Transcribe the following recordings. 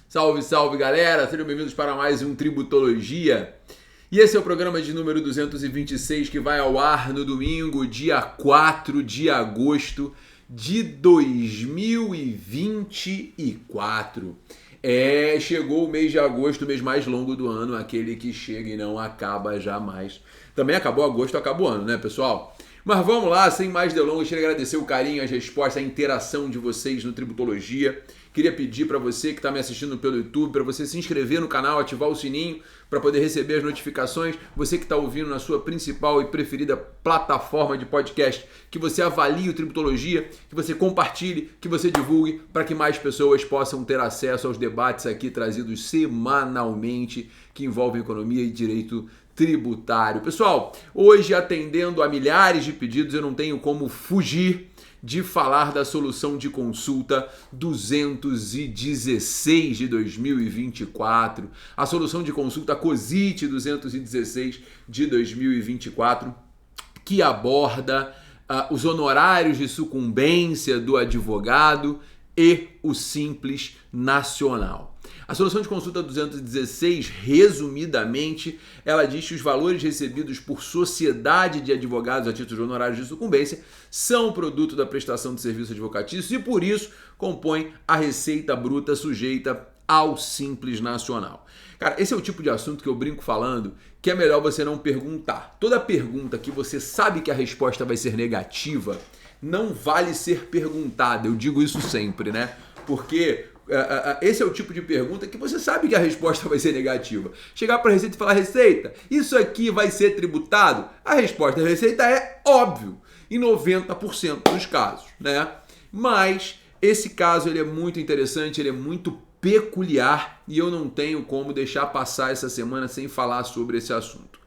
Salve, salve galera, sejam bem-vindos para mais um Tributologia. E esse é o programa de número 226 que vai ao ar no domingo, dia 4 de agosto de 2024. Chegou o mês de agosto, o mês mais longo do ano, aquele que chega e não acaba jamais. Também acabou agosto, acabou o ano, né, pessoal? Mas vamos lá, sem mais delongas, queria agradecer o carinho, as respostas, a interação de vocês no Tributologia. Queria pedir para você que está me assistindo pelo YouTube, para você se inscrever no canal, ativar o sininho para poder receber as notificações. Você que está ouvindo na sua principal e preferida plataforma de podcast, que você avalie o Tributologia, que você compartilhe, que você divulgue, para que mais pessoas possam ter acesso aos debates aqui trazidos semanalmente, que envolvem economia e direito tributário. Pessoal, hoje atendendo a milhares de pedidos, eu não tenho como fugir de falar da solução de consulta 216 de 2024, a solução de consulta COSIT 216 de 2024, que aborda os honorários de sucumbência do advogado e o Simples Nacional. A solução de consulta 216, resumidamente, ela diz que os valores recebidos por sociedade de advogados a título de honorários de sucumbência são produto da prestação de serviço advocatício e, por isso, compõem a receita bruta sujeita ao Simples Nacional. Cara, esse é o tipo de assunto que eu brinco falando que é melhor você não perguntar. Toda pergunta que você sabe que a resposta vai ser negativa não vale ser perguntada. Eu digo isso sempre, né? Porque esse é o tipo de pergunta que você sabe que a resposta vai ser negativa. Chegar para a Receita e falar: Receita, isso aqui vai ser tributado? A resposta da Receita é óbvio, em 90% dos casos, né? Mas esse caso ele é muito interessante, ele é muito peculiar e eu não tenho como deixar passar essa semana sem falar sobre esse assunto.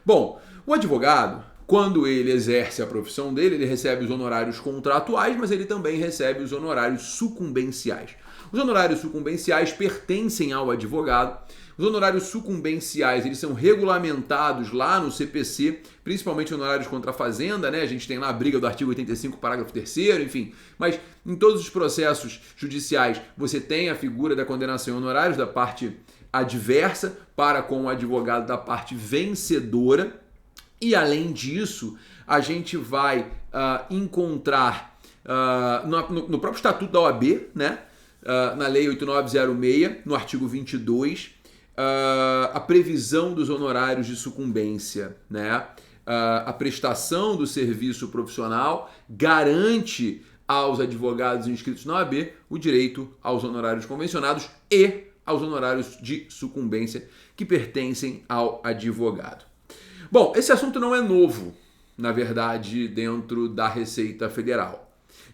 Bom, o advogado, quando ele exerce a profissão dele, ele recebe os honorários contratuais, mas ele também recebe os honorários sucumbenciais. Os honorários sucumbenciais pertencem ao advogado. Os honorários sucumbenciais, eles são regulamentados lá no CPC, principalmente honorários contra a fazenda, né? A gente tem lá a briga do artigo 85, parágrafo 3º, enfim. Mas em todos os processos judiciais, você tem a figura da condenação em honorários da parte adversa para com o advogado da parte vencedora. E além disso, a gente vai encontrar no próprio Estatuto da OAB, né? Na Lei 8906, no artigo 22, a previsão dos honorários de sucumbência, né? A prestação do serviço profissional garante aos advogados inscritos na OAB o direito aos honorários convencionados e aos honorários de sucumbência que pertencem ao advogado. Bom, esse assunto não é novo, na verdade, dentro da Receita Federal.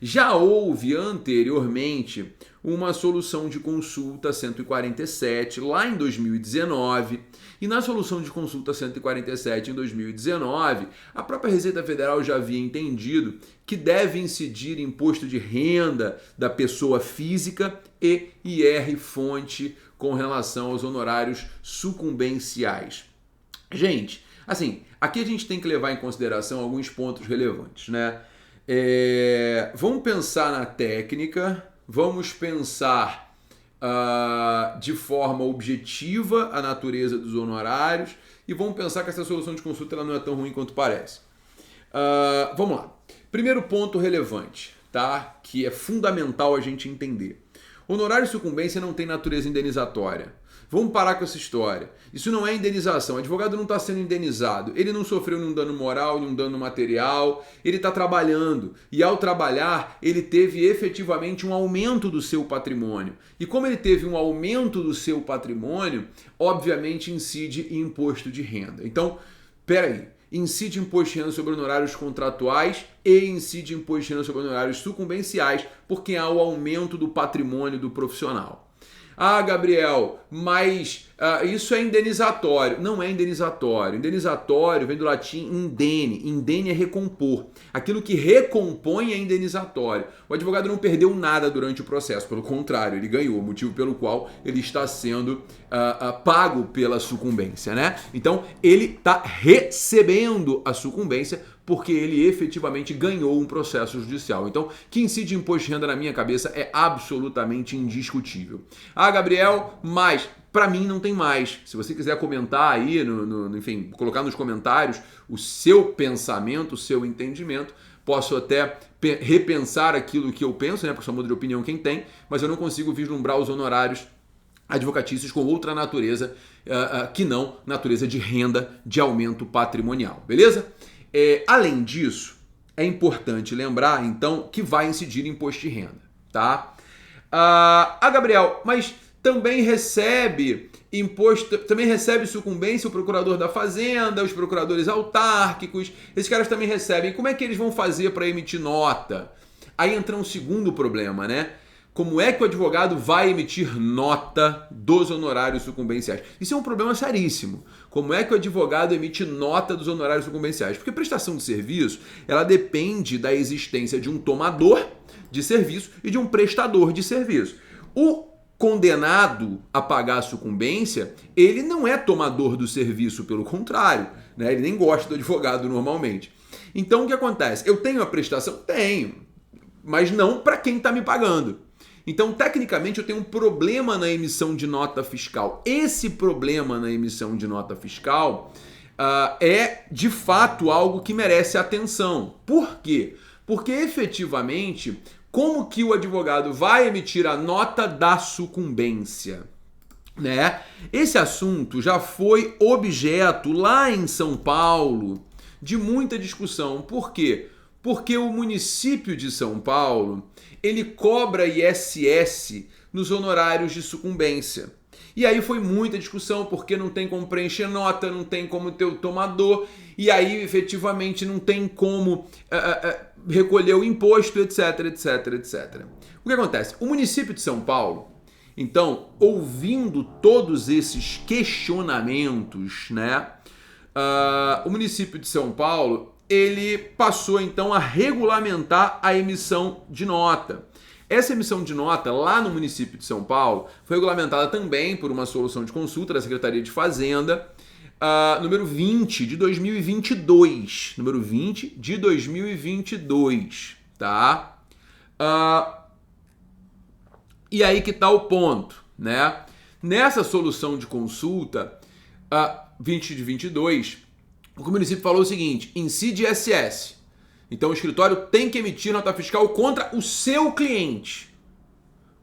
Já houve anteriormente uma solução de consulta 147 lá em 2019 e na solução de consulta 147 em 2019 a própria Receita Federal já havia entendido que deve incidir imposto de renda da pessoa física e IR-fonte com relação aos honorários sucumbenciais. Gente, assim, aqui a gente tem que levar em consideração alguns pontos relevantes, né? Vamos pensar na técnica, vamos pensar de forma objetiva a natureza dos honorários e vamos pensar que essa solução de consulta ela não é tão ruim quanto parece. Vamos lá. Primeiro ponto relevante, tá? Que é fundamental a gente entender. Honorário de sucumbência não tem natureza indenizatória. Vamos parar com essa história. Isso não é indenização. O advogado não está sendo indenizado. Ele não sofreu nenhum dano moral, nenhum dano material. Ele está trabalhando. E ao trabalhar, ele teve efetivamente um aumento do seu patrimônio. E como ele teve um aumento do seu patrimônio, obviamente incide em imposto de renda. Então, peraí. Incide imposto de renda sobre honorários contratuais e incide imposto de renda sobre honorários sucumbenciais, porque há o aumento do patrimônio do profissional. Ah, Gabriel, mas isso é indenizatório. Não é indenizatório. Indenizatório vem do latim indene. Indene é recompor. Aquilo que recompõe é indenizatório. O advogado não perdeu nada durante o processo. Pelo contrário, ele ganhou. O motivo pelo qual ele está sendo pago pela sucumbência, né? Então, ele está recebendo a sucumbência porque ele efetivamente ganhou um processo judicial. Então, que incide imposto de renda na minha cabeça é absolutamente indiscutível. Ah, Gabriel, mas para mim não tem mais. Se você quiser comentar aí, enfim, colocar nos comentários o seu pensamento, o seu entendimento, posso até repensar aquilo que eu penso, né? Porque só muda de opinião quem tem, mas eu não consigo vislumbrar os honorários advocatícios com outra natureza que não natureza de renda, de aumento patrimonial, beleza? Além disso, é importante lembrar, então, que vai incidir imposto de renda, tá? Gabriel, mas também recebe imposto, também recebe sucumbência o procurador da Fazenda, os procuradores autárquicos, esses caras também recebem. Como é que eles vão fazer para emitir nota? Aí entra um segundo problema, né? Como é que o advogado vai emitir nota dos honorários sucumbenciais? Isso é um problema seríssimo. Como é que o advogado emite nota dos honorários sucumbenciais? Porque prestação de serviço, ela depende da existência de um tomador de serviço e de um prestador de serviço. O condenado a pagar a sucumbência, ele não é tomador do serviço, pelo contrário, né? Ele nem gosta do advogado normalmente. Então o que acontece? Eu tenho a prestação? Tenho, mas não para quem está me pagando. Então, tecnicamente, eu tenho um problema na emissão de nota fiscal. Esse problema na emissão de nota fiscal é, de fato, algo que merece atenção. Por quê? Porque, efetivamente, como que o advogado vai emitir a nota da sucumbência? Né? Esse assunto já foi objeto, lá em São Paulo, de muita discussão. Por quê? Porque o município de São Paulo, ele cobra ISS nos honorários de sucumbência. E aí foi muita discussão, porque não tem como preencher nota, não tem como ter o tomador, e aí efetivamente não tem como recolher o imposto, etc, etc, etc. O que acontece? O município de São Paulo, então, ouvindo todos esses questionamentos, né, o município de São Paulo, ele passou então a regulamentar a emissão de nota. Essa emissão de nota lá no município de São Paulo foi regulamentada também por uma solução de consulta da Secretaria de Fazenda, número 20 de 2022. Número 20 de 2022, tá? E aí que tá o ponto, né? Nessa solução de consulta, 20 de 22, o que o município falou é o seguinte: incide ISS. Então o escritório tem que emitir nota fiscal contra o seu cliente.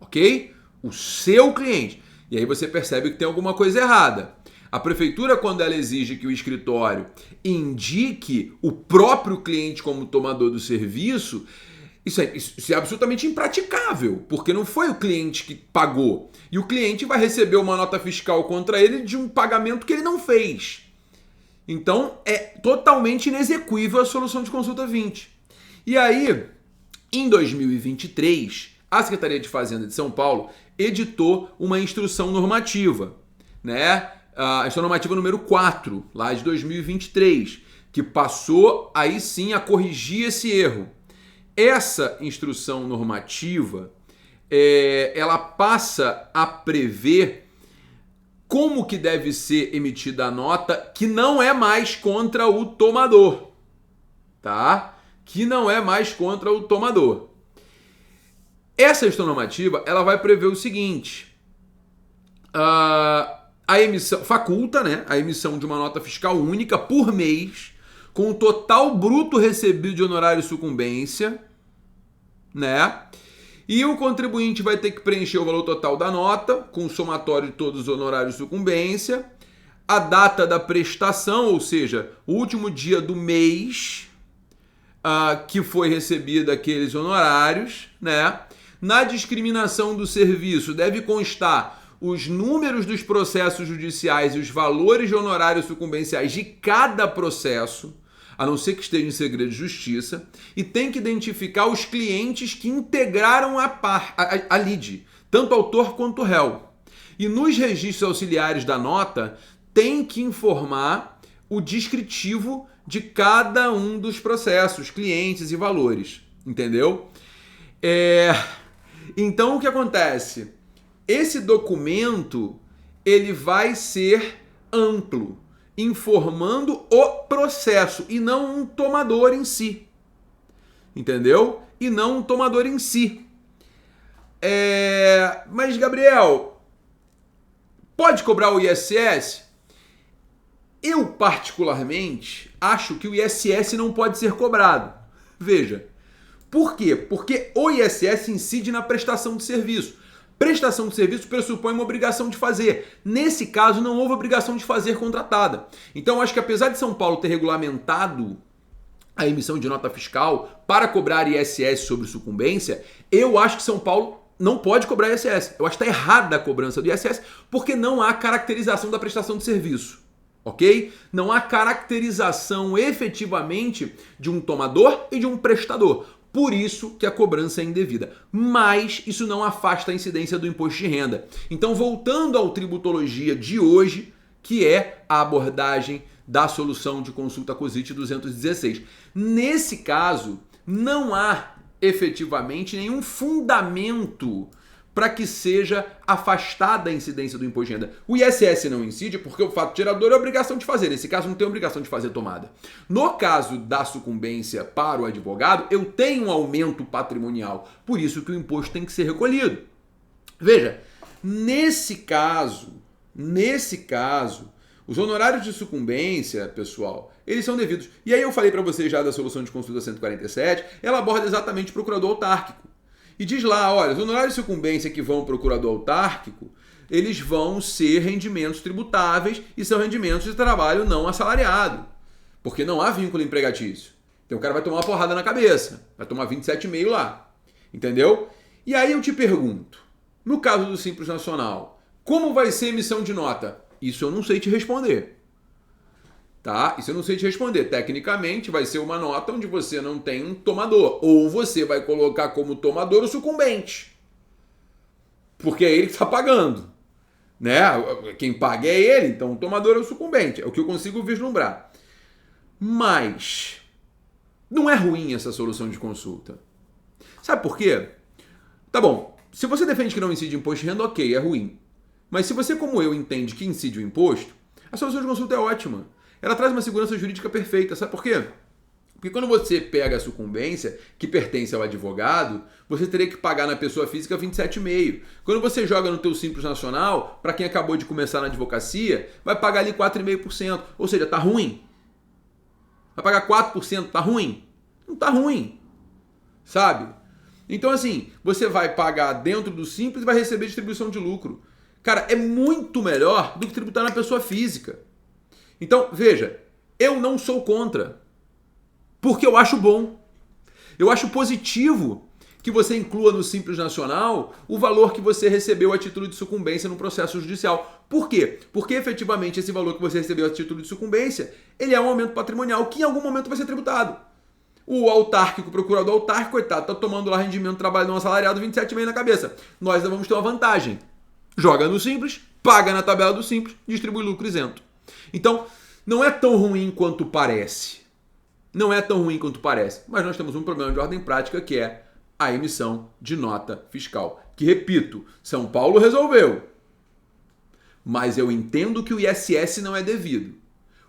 Ok? O seu cliente. E aí você percebe que tem alguma coisa errada. A prefeitura, quando ela exige que o escritório indique o próprio cliente como tomador do serviço, isso é absolutamente impraticável, porque não foi o cliente que pagou. E o cliente vai receber uma nota fiscal contra ele de um pagamento que ele não fez. Então, é totalmente inexequível a solução de consulta 20. E aí, em 2023, a Secretaria de Fazenda de São Paulo editou uma instrução normativa, né? A instrução normativa número 4, lá de 2023, que passou aí sim a corrigir esse erro. Essa instrução normativa, ela passa a prever como que deve ser emitida a nota, que não é mais contra o tomador, tá? Que não é mais contra o tomador. Essa instrução normativa, ela vai prever o seguinte: a emissão faculta, né, a emissão de uma nota fiscal única por mês, com o total bruto recebido de honorário e sucumbência, né? E o contribuinte vai ter que preencher o valor total da nota, com o somatório de todos os honorários de sucumbência, a data da prestação, ou seja, o último dia do mês que foi recebido aqueles honorários, né? Na discriminação do serviço deve constar os números dos processos judiciais e os valores de honorários sucumbenciais de cada processo, a não ser que esteja em segredo de justiça, e tem que identificar os clientes que integraram a lide, tanto autor quanto réu. E nos registros auxiliares da nota, tem que informar o descritivo de cada um dos processos, clientes e valores, entendeu? Então, o que acontece? Esse documento, ele vai ser amplo. informando o processo e não um tomador em si. Entendeu? E não um tomador em si. Mas, Gabriel, pode cobrar o ISS? Eu, particularmente, acho que o ISS não pode ser cobrado. Veja. Por quê? Porque o ISS incide na prestação de serviço. Prestação de serviço pressupõe uma obrigação de fazer. Nesse caso, não houve obrigação de fazer contratada. Então, acho que apesar de São Paulo ter regulamentado a emissão de nota fiscal para cobrar ISS sobre sucumbência, eu acho que São Paulo não pode cobrar ISS. Eu acho que está errada a cobrança do ISS porque não há caracterização da prestação de serviço. Ok? Não há caracterização efetivamente de um tomador e de um prestador. Por isso que a cobrança é indevida. Mas isso não afasta a incidência do imposto de renda. Então, voltando ao Tributologia de hoje, que é a abordagem da solução de consulta COSIT 216. Nesse caso, não há efetivamente nenhum fundamento para que seja afastada a incidência do imposto de renda. O ISS não incide porque o fato gerador é obrigação de fazer. Nesse caso, não tem obrigação de fazer tomada. No caso da sucumbência para o advogado, eu tenho um aumento patrimonial. Por isso que o imposto tem que ser recolhido. Veja, nesse caso, os honorários de sucumbência, pessoal, eles são devidos. E aí eu falei para vocês já da solução de consulta 147, ela aborda exatamente o procurador autárquico. E diz lá, olha, os honorários de sucumbência que vão ao procurador autárquico, eles vão ser rendimentos tributáveis e são rendimentos de trabalho não assalariado. Porque não há vínculo empregatício. Então o cara vai tomar uma porrada na cabeça, vai tomar 27,5 lá. Entendeu? E aí eu te pergunto, no caso do Simples Nacional, como vai ser a emissão de nota? Isso eu não sei te responder. Tá? Isso eu não sei te responder. Tecnicamente, vai ser uma nota onde você não tem um tomador. Ou você vai colocar como tomador o sucumbente. Porque é ele que está pagando. Né? Quem paga é ele, então o tomador é o sucumbente. É o que eu consigo vislumbrar. Mas não é ruim essa solução de consulta. Sabe por quê? Tá bom, se você defende que não incide imposto de renda, ok, é ruim. Mas se você, como eu, entende que incide o imposto, a solução de consulta é ótima. Ela traz uma segurança jurídica perfeita. Sabe por quê? Porque quando você pega a sucumbência, que pertence ao advogado, você teria que pagar na pessoa física 27,5%. Quando você joga no teu Simples Nacional, para quem acabou de começar na advocacia, vai pagar ali 4,5%. Ou seja, tá ruim. Vai pagar 4%, tá ruim? Não tá ruim. Sabe? Então, assim, você vai pagar dentro do Simples e vai receber distribuição de lucro. Cara, é muito melhor do que tributar na pessoa física. Então, veja, eu não sou contra, porque eu acho bom. Eu acho positivo que você inclua no Simples Nacional o valor que você recebeu a título de sucumbência no processo judicial. Por quê? Porque efetivamente esse valor que você recebeu a título de sucumbência, ele é um aumento patrimonial que em algum momento vai ser tributado. O autárquico, o procurador autárquico, coitado, tá tomando lá rendimento do trabalho não assalariado 27,5% na cabeça. Nós vamos ter uma vantagem. Joga no Simples, paga na tabela do Simples, distribui lucro isento. Então, não é tão ruim quanto parece. Não é tão ruim quanto parece. Mas nós temos um problema de ordem prática que é a emissão de nota fiscal. Que, repito, São Paulo resolveu. Mas eu entendo que o ISS não é devido.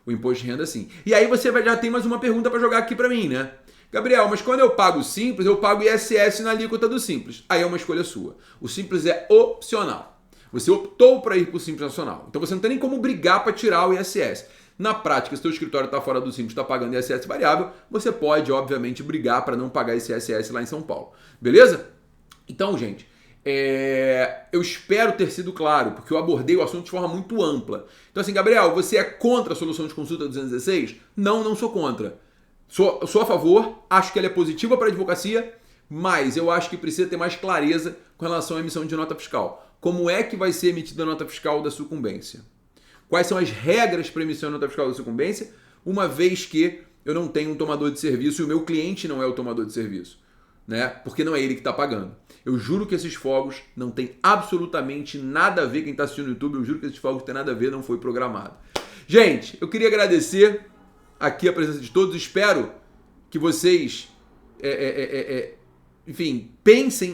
O imposto de renda sim. E aí você já tem mais uma pergunta para jogar aqui para mim, né? Gabriel, mas quando eu pago o Simples, eu pago ISS na alíquota do Simples. Aí é uma escolha sua. O Simples é opcional. Você optou para ir para o Simples Nacional. Então você não tem nem como brigar para tirar o ISS. Na prática, se o seu escritório está fora do Simples, está pagando ISS variável, você pode, obviamente, brigar para não pagar esse ISS lá em São Paulo. Beleza? Então, gente, eu espero ter sido claro, porque eu abordei o assunto de forma muito ampla. Então, assim, Gabriel, você é contra a solução de consulta 216? Não, não sou contra. Sou a favor, acho que ela é positiva para a advocacia, mas eu acho que precisa ter mais clareza com relação à emissão de nota fiscal. Como é que vai ser emitida a nota fiscal da sucumbência? Quais são as regras para emissão da nota fiscal da sucumbência, uma vez que eu não tenho um tomador de serviço e o meu cliente não é o tomador de serviço, né? Porque não é ele que está pagando. Eu juro que esses fogos não tem absolutamente nada a ver, quem está assistindo no YouTube, eu juro que esses fogos não tem nada a ver, não foi programado. Gente, eu queria agradecer aqui a presença de todos, espero que vocês, enfim,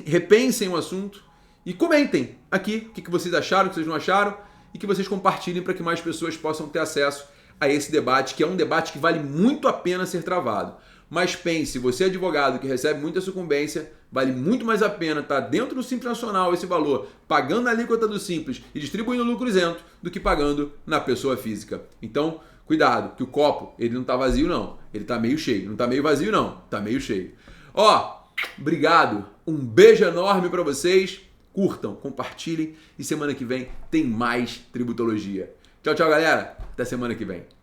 repensem o assunto, e comentem aqui o que vocês acharam, o que vocês não acharam, e que vocês compartilhem para que mais pessoas possam ter acesso a esse debate, que é um debate que vale muito a pena ser travado. Mas pense, você é advogado que recebe muita sucumbência, vale muito mais a pena estar dentro do Simples Nacional esse valor, pagando a alíquota do Simples e distribuindo lucro isento, do que pagando na pessoa física. Então, cuidado, que o copo, ele não está vazio não, ele está meio cheio. Não está meio vazio não, está meio cheio. Ó, obrigado, um beijo enorme para vocês, curtam, compartilhem e semana que vem tem mais Tributologia. Tchau, tchau, galera, até semana que vem.